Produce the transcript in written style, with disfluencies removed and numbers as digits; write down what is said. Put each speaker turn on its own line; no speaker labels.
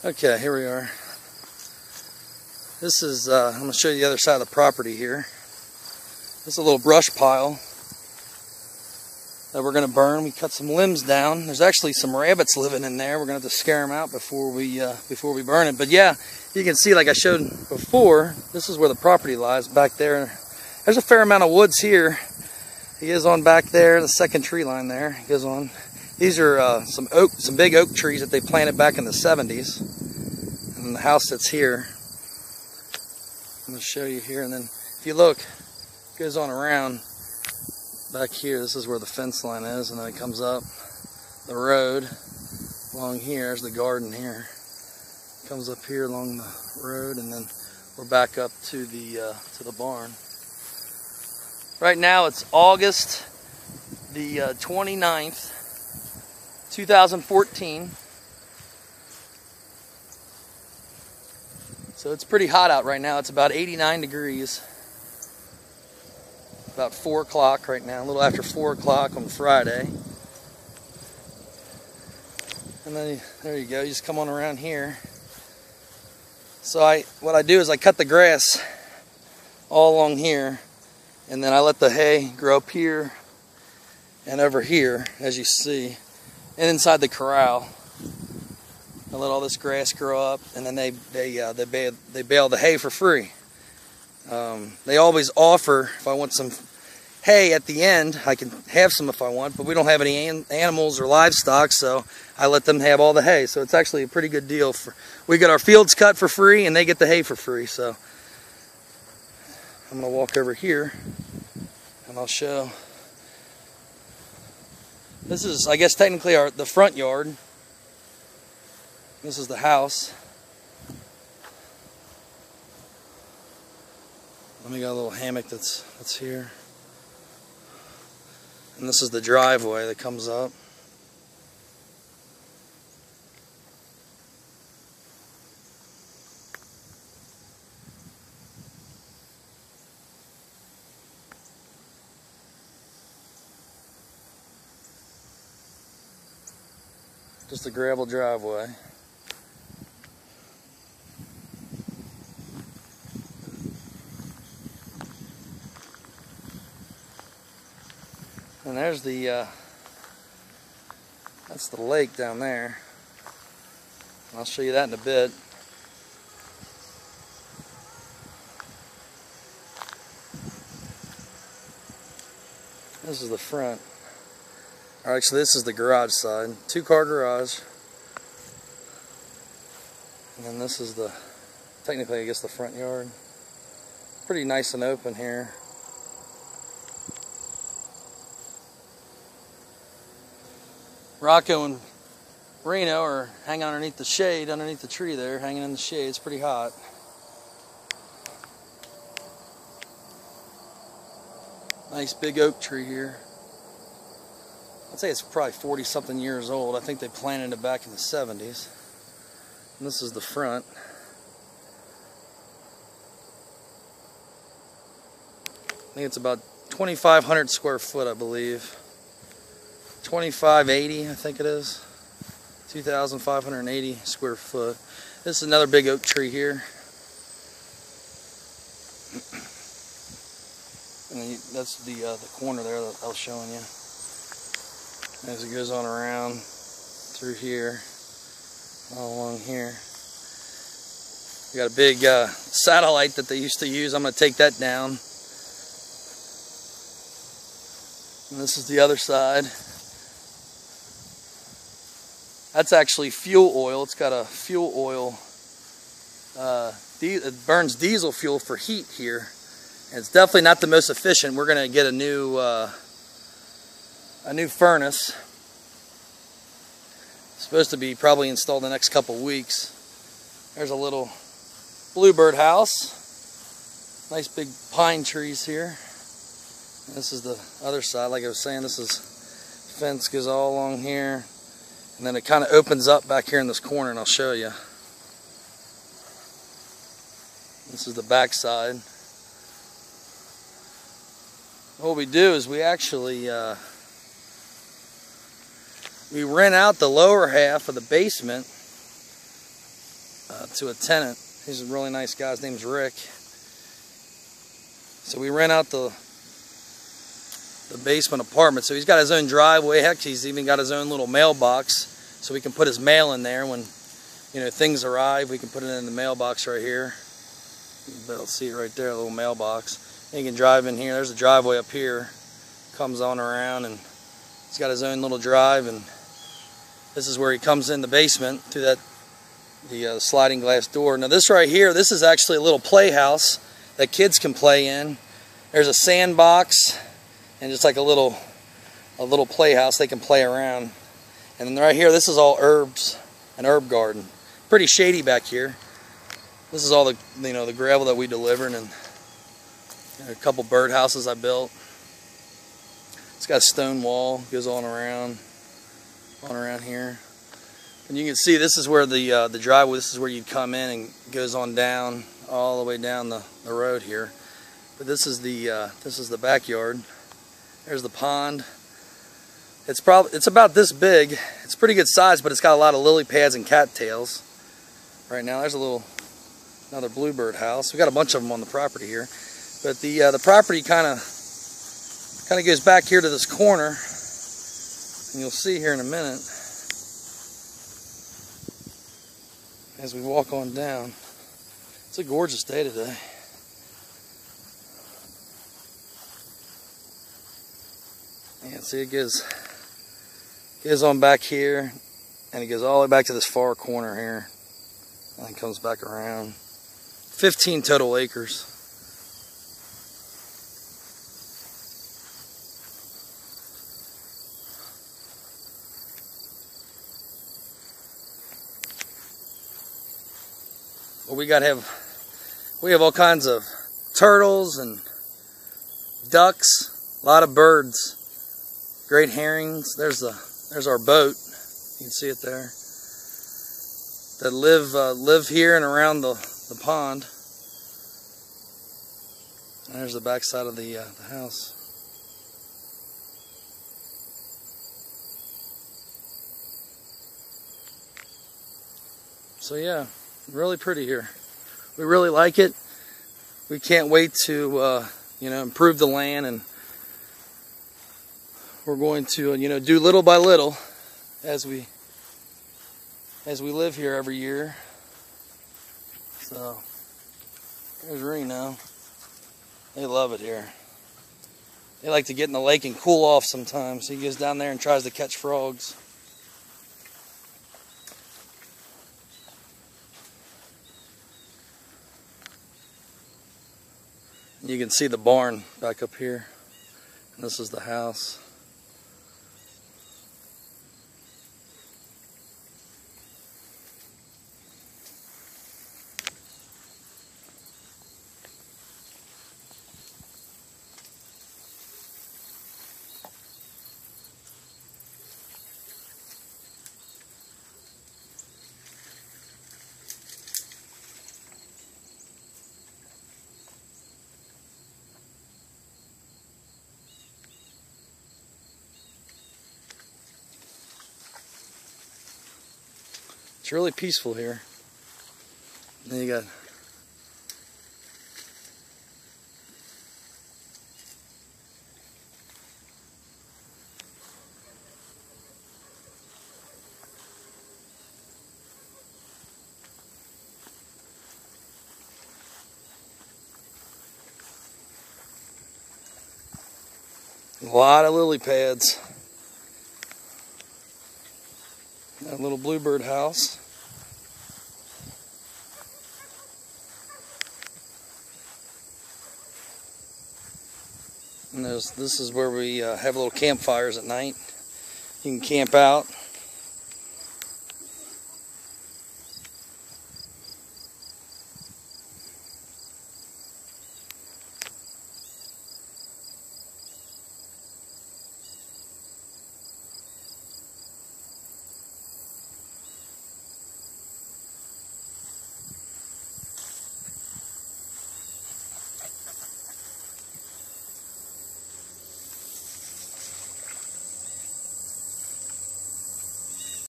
Okay, here we are. This is, I'm going to show you the other side of the property here. This is a little brush pile that we're going to burn. We cut some limbs down. There's actually some rabbits living in there. We're going to have to scare them out before we burn it. But yeah, you can see, like I showed before, this is where the property lies back there. There's a fair amount of woods here. He is on back there, the second tree line there. He goes on. These are some big oak trees that they planted back in the 70s. And the house that's here. I'm going to show you here. And then if you look, it goes on around back here. This is where the fence line is. And then it comes up the road along here. There's the garden here. It comes up here along the road. And then we're back up to the barn. Right now it's August the 29th. 2014. So it's pretty hot out right now. It's about 89 degrees. About 4 o'clock right now, a little after 4 o'clock on Friday. And then there you go, you just come on around here. So what I do is I cut the grass all along here, and then I let the hay grow up here and over here, as you see. And inside the corral, I let all this grass grow up, and then they bale the hay for free. They always offer, if I want some hay at the end, I can have some if I want, but we don't have any animals or livestock, so I let them have all the hay. So it's actually a pretty good deal. We get our fields cut for free, and they get the hay for free. So I'm going to walk over here, and I'll show. This is, I guess, technically the front yard. This is the house. Let me got a little hammock that's here. And this is the driveway that comes up. Just a gravel driveway. And there's that's the lake down there. I'll show you that in a bit. This is the front. Alright, so this is the garage side. 2-car garage. And then this is technically I guess the front yard. Pretty nice and open here. Rocco and Reno are hanging underneath the shade, underneath the tree there, hanging in the shade. It's pretty hot. Nice big oak tree here. I'd say it's probably 40-something years old. I think they planted it back in the 70s. And this is the front. I think it's about 2,500 square foot, I believe. 2,580, I think it is. 2,580 square foot. This is another big oak tree here. And that's the corner there that I was showing you. As it goes on around through here, all along here. We got a big satellite that they used to use. I'm going to take that down. And this is the other side. That's actually fuel oil. It's got a fuel oil. It burns diesel fuel for heat here. And it's definitely not the most efficient. We're going to get a new furnace. It's supposed to be probably installed in the next couple weeks. There's a little bluebird house. Nice big pine trees here. This is the other side. Like I was saying, this is fence goes all along here. And then it kind of opens up back here in this corner, and I'll show you. This is the back side. What we do is we actually we rent out the lower half of the basement to a tenant. He's a really nice guy. His name's Rick. So we rent out the basement apartment. So he's got his own driveway. Heck, he's even got his own little mailbox, so we can put his mail in there when, you know, things arrive. We can put it in the mailbox right here. You'll see it right there, a little mailbox. And you can drive in here. There's a driveway up here. Comes on around, and he's got his own little drive. And this is where he comes in the basement through the sliding glass door. Now this right here, this is actually a little playhouse that kids can play in. There's a sandbox and just like a little playhouse they can play around. And then right here, this is all herbs, an herb garden. Pretty shady back here. This is all the, you know, the gravel that we delivered, and a couple birdhouses I built. It's got a stone wall, goes on around here. And you can see this is where the driveway, this is where you'd come in, and goes on down all the way down the road here. But this is the backyard. There's the pond. It's about this big. It's pretty good size, but it's got a lot of lily pads and cattails. Right now, there's another bluebird house. We got a bunch of them on the property here. But the property kind of goes back here to this corner, and you'll see here in a minute as we walk on down. It's a gorgeous day today. Yeah, see, it goes on back here, and it goes all the way back to this far corner here, and then comes back around. 15 total acres. Well, we have all kinds of turtles and ducks, a lot of birds, great herrings. There's our boat. You can see it there. That live here and around the pond. And there's the back side of the house. So yeah, really pretty here. We really like it. We can't wait to you know, improve the land, and we're going to, you know, do little by little as we live here every year. So there's Reno. They love it here. They like to get in the lake and cool off sometimes. He goes down there and tries to catch frogs. You can see the barn back up here, and this is the house. It's really peaceful here. And then you got a lot of lily pads. Got a little bluebird house. And this is where we have little campfires at night. You can camp out.